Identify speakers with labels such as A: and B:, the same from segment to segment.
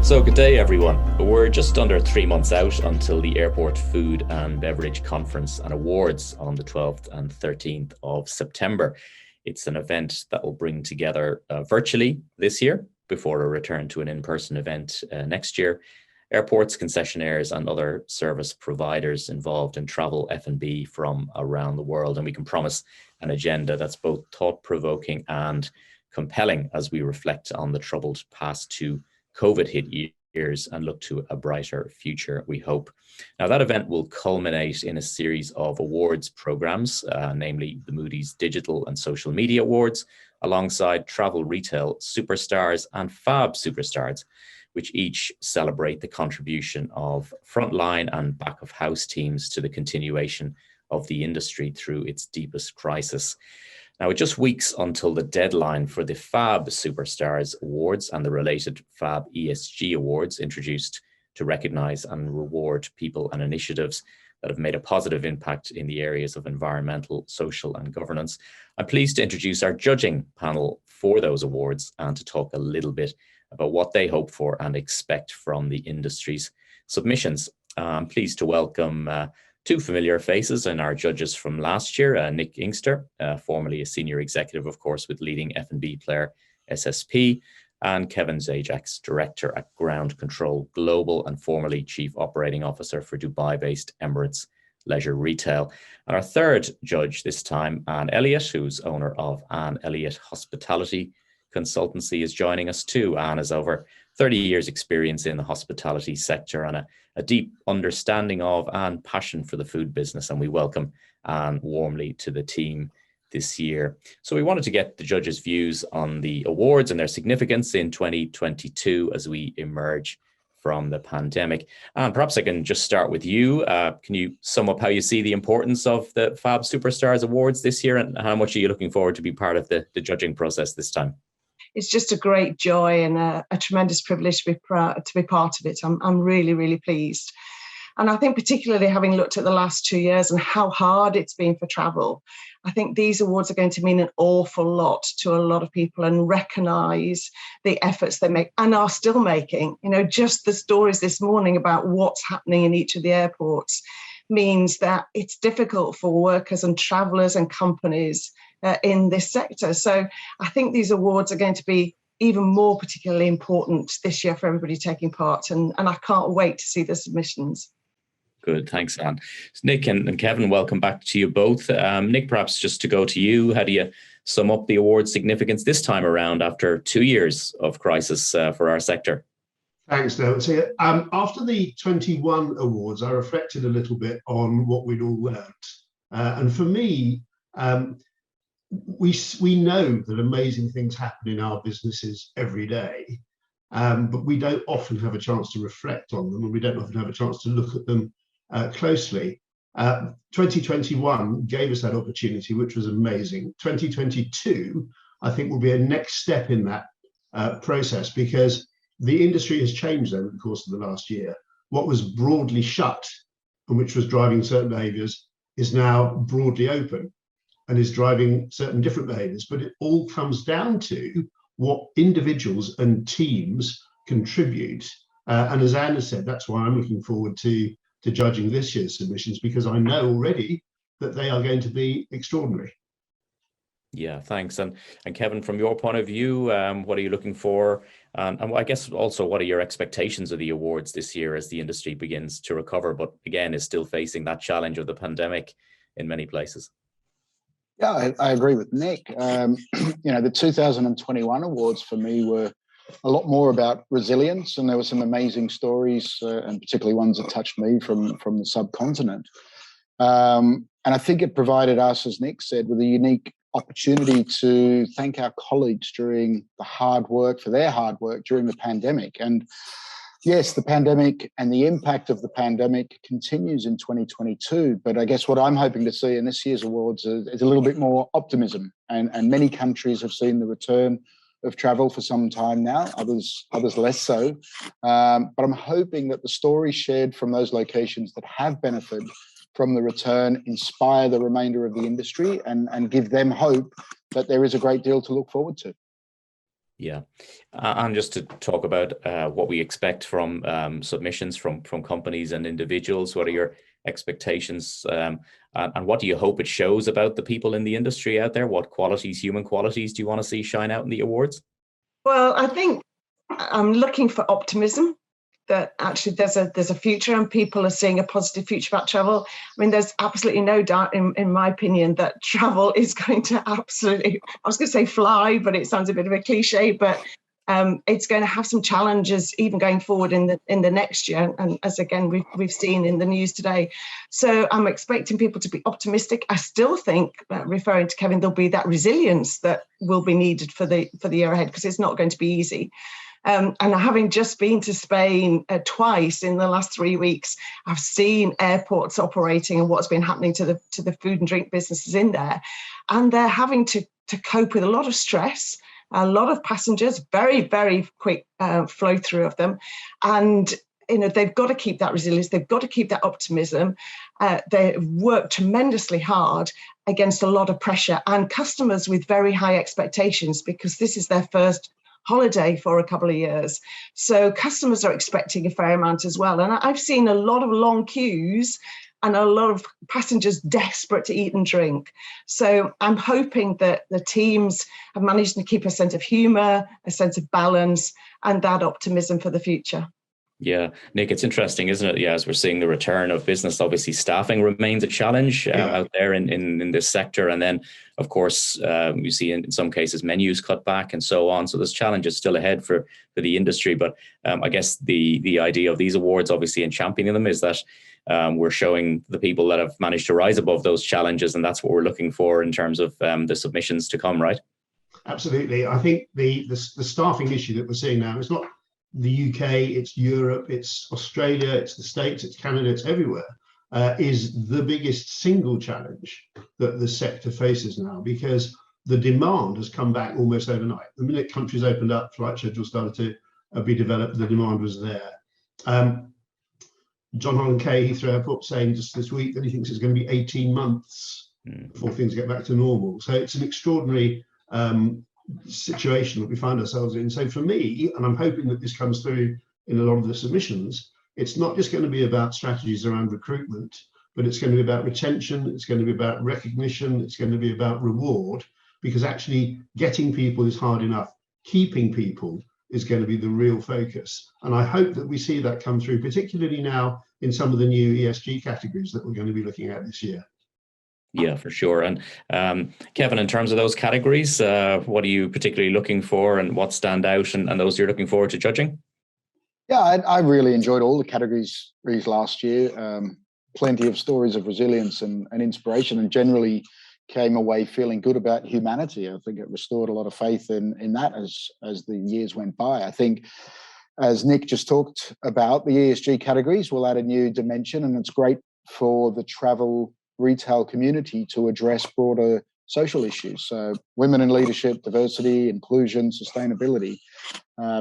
A: So good day, everyone. We're just under 3 months out until the Airport Food and Beverage Conference and Awards on the 12th and 13th of September. It's an event that will bring together virtually this year before a return to an in-person event next year. Airports, concessionaires and other service providers involved in travel F&B from around the world. And we can promise an agenda that's both thought-provoking and compelling as we reflect on the troubled past two COVID hit years and look to a brighter future, we hope. Now, that event will culminate in a series of awards programs, namely the Moody's Digital and Social Media Awards, alongside travel retail superstars and FAB superstars, which each celebrate the contribution of frontline and back of house teams to the continuation of the industry through its deepest crisis. Now, with just weeks until the deadline for the FAB Superstars Awards and the related FAB ESG Awards introduced to recognise and reward people and initiatives that have made a positive impact in the areas of environmental, social and governance, I'm pleased to introduce our judging panel for those awards and to talk a little bit about what they hope for and expect from the industry's submissions. I'm pleased to welcome two familiar faces and our judges from last year, Nick Inkster, formerly a senior executive, of course, with leading F&B player SSP, and Kevin Zajac, director at Ground Control Global and formerly chief operating officer for Dubai-based Emirates Leisure Retail. And our third judge this time, Anne Elliott, who's owner of Anne Elliott Hospitality Consultancy, is joining us too. Anne has over 30 years experience in the hospitality sector and a deep understanding of and passion for the food business, and we welcome Anne warmly to the team this year. So we wanted to get the judges' views on the awards and their significance in 2022 as we emerge from the pandemic. And perhaps I can just start with you. Can you sum up how you see the importance of the FAB Superstars Awards this year, and how much are you looking forward to be part of the judging process this time?
B: It's just a great joy and a tremendous privilege to be part of it. I'm really, really pleased. And I think particularly having looked at the last 2 years and how hard it's been for travel, I think these awards are going to mean an awful lot to a lot of people and recognise the efforts they make and are still making. You know, just the stories this morning about what's happening in each of the airports means that it's difficult for workers and travellers and companies in this sector. So I think these awards are going to be even more particularly important this year for everybody taking part. And I can't wait to see the submissions.
A: Good, thanks, Anne. Nick and Kevin, welcome back to you both. Nick, perhaps just to go to you, how do you sum up the award's significance this time around after 2 years of crisis for our sector?
C: Thanks, Neil. So, after the 21 awards, I reflected a little bit on what we'd all learned. And for me, we know that amazing things happen in our businesses every day, but we don't often have a chance to reflect on them, and we don't often have a chance to look at them closely. 2021 gave us that opportunity, which was amazing. 2022, I think, will be a next step in that process, because the industry has changed over the course of the last year. What was broadly shut and which was driving certain behaviours is now broadly open and is driving certain different behaviours. But it all comes down to what individuals and teams contribute. And as Anna said, that's why I'm looking forward to judging this year's submissions, because I know already that they are going to be extraordinary.
A: Yeah, thanks. And Kevin, from your point of view, what are you looking for? And I guess also, what are your expectations of the awards this year as the industry begins to recover, but again, is still facing that challenge of the pandemic in many places?
D: Yeah, I agree with Nick. The 2021 awards for me were a lot more about resilience, and there were some amazing stories, and particularly ones that touched me from the subcontinent. And I think it provided us, as Nick said, with a unique opportunity to thank our colleagues during their hard work during the pandemic. And yes, the pandemic and the impact of the pandemic continues in 2022. But I guess what I'm hoping to see in this year's awards is a little bit more optimism. And many countries have seen the return of travel for some time now, others less so. But I'm hoping that the stories shared from those locations that have benefited from the return inspire the remainder of the industry and give them hope that there is a great deal to look forward to.
A: Yeah. And just to talk about what we expect from submissions from companies and individuals, what are your expectations, and what do you hope it shows about the people in the industry out there? What qualities, human qualities, do you want to see shine out in the awards?
B: Well, I think I'm looking for optimism, that actually there's a future and people are seeing a positive future about travel. I mean, there's absolutely no doubt, in my opinion, that travel is going to absolutely, I was going to say fly, but it sounds a bit of a cliche, but it's going to have some challenges even going forward in the next year. And as again, we've seen in the news today. So I'm expecting people to be optimistic. I still think, referring to Kevin, there'll be that resilience that will be needed for the year ahead, because it's not going to be easy. And having just been to Spain twice in the last 3 weeks, I've seen airports operating and what's been happening to the food and drink businesses in there. And they're having to cope with a lot of stress, a lot of passengers, very, very quick flow through of them. And they've got to keep that resilience. They've got to keep that optimism. They work tremendously hard against a lot of pressure, and customers with very high expectations, because this is their first holiday for a couple of years. So customers are expecting a fair amount as well. And I've seen a lot of long queues and a lot of passengers desperate to eat and drink. So I'm hoping that the teams have managed to keep a sense of humour, a sense of balance, and that optimism for the future.
A: Yeah, Nick, it's interesting, isn't it? Yeah, as we're seeing the return of business, obviously staffing remains a challenge out there in this sector. And then, of course, you see in some cases menus cut back and so on. So there's challenges still ahead for the industry. But I guess the idea of these awards, obviously, and championing them, is that we're showing the people that have managed to rise above those challenges. And that's what we're looking for in terms of the submissions to come, right?
C: Absolutely. I think the staffing issue that we're seeing now is not the UK, it's Europe, it's Australia, it's the States, it's Canada, it's everywhere, is the biggest single challenge that the sector faces now, because the demand has come back almost overnight. The minute countries opened up, flight schedules started to be developed, the demand was there. John Holland Kay, Heathrow Airport, saying just this week that he thinks it's going to be 18 months before things get back to normal. So it's an extraordinary situation that we find ourselves in. So for me, and I'm hoping that this comes through in a lot of the submissions, it's not just going to be about strategies around recruitment, but it's going to be about retention, it's going to be about recognition, it's going to be about reward, because actually getting people is hard enough. Keeping people is going to be the real focus. And I hope that we see that come through, particularly now in some of the new ESG categories that we're going to be looking at this year.
A: Yeah, for sure. And Kevin, in terms of those categories, what are you particularly looking for, and what stand out, and those you're looking forward to judging?
D: Yeah, I really enjoyed all the categories last year. Plenty of stories of resilience and inspiration, and generally came away feeling good about humanity. I think it restored a lot of faith in that as the years went by. I think, as Nick just talked about, the ESG categories will add a new dimension, and it's great for the travel retail community to address broader social issues. So women in leadership, diversity, inclusion, sustainability.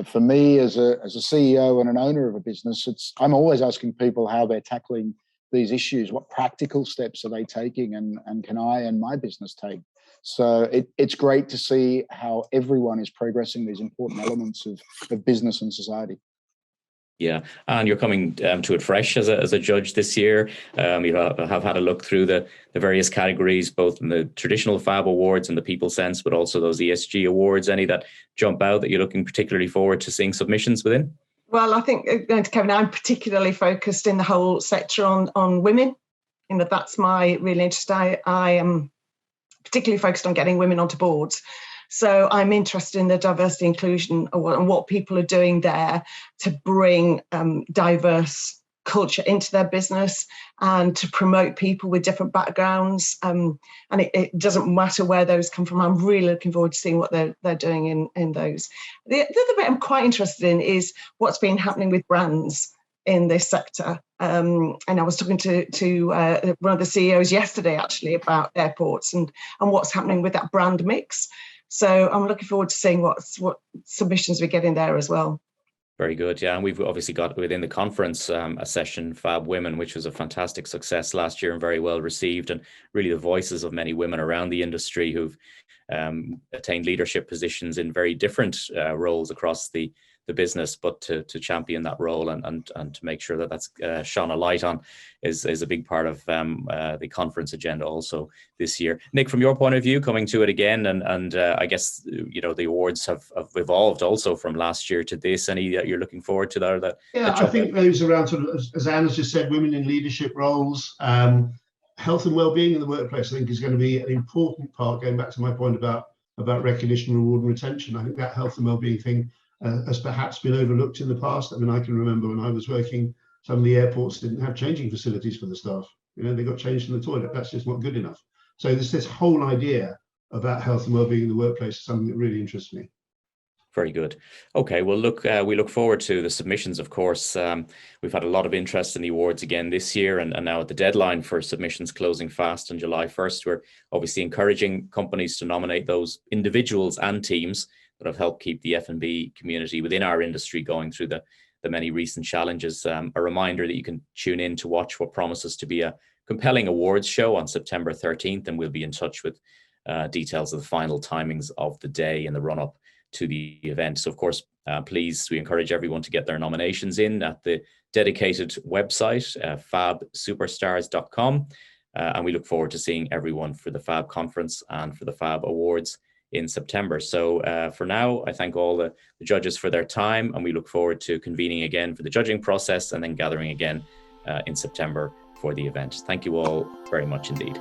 D: For me, as a CEO and an owner of a business, I'm always asking people how they're tackling these issues. What practical steps are they taking, and can I and my business take? So it's great to see how everyone is progressing these important elements of business and society.
A: Yeah, and you're coming to it fresh as a judge this year. You have had a look through the various categories, both in the traditional FAB awards and the people sense, but also those ESG awards. Any that jump out that you're looking particularly forward to seeing submissions within?
B: Well, I think, going to Kevin, I'm particularly focused in the whole sector on women. That's my real interest. I am particularly focused on getting women onto boards. So I'm interested in the diversity inclusion and what people are doing there to bring diverse culture into their business and to promote people with different backgrounds. And it doesn't matter where those come from. I'm really looking forward to seeing what they're doing in those. The other bit I'm quite interested in is what's been happening with brands in this sector. And I was talking to one of the CEOs yesterday, actually, about airports and what's happening with that brand mix. So I'm looking forward to seeing what submissions we get in there as well.
A: Very good. Yeah. And we've obviously got within the conference a session, FAB Women, which was a fantastic success last year and very well received. And really the voices of many women around the industry who've attained leadership positions in very different roles across the business, but to champion that role and to make sure that that's shone a light on is a big part of the conference agenda also this year. Nick, from your point of view, coming to it again, and I guess, the awards have evolved also from last year to this. Any that you're looking forward to there?
C: I think those around, sort of, as Anna's just said, women in leadership roles, health and well-being in the workplace, I think is going to be an important part, going back to my point about recognition, reward and retention. I think that health and well-being thing has perhaps been overlooked in the past. I mean, I can remember when I was working, some of the airports didn't have changing facilities for the staff. They got changed in the toilet. That's just not good enough. So there's this whole idea about health and well-being in the workplace, something that really interests me.
A: Very good. Okay, well, look, we look forward to the submissions, of course. We've had a lot of interest in the awards again this year, and now at the deadline for submissions closing fast on July 1st, we're obviously encouraging companies to nominate those individuals and teams that have helped keep the F&B community within our industry going through the many recent challenges. A reminder that you can tune in to watch what promises to be a compelling awards show on September 13th, and we'll be in touch with details of the final timings of the day and the run-up to the event. So, of course, please, we encourage everyone to get their nominations in at the dedicated website, fabsuperstars.com. And we look forward to seeing everyone for the FAB conference and for the FAB Awards in September. So for now, I thank all the judges for their time, and we look forward to convening again for the judging process and then gathering again in September for the event. Thank you all very much indeed.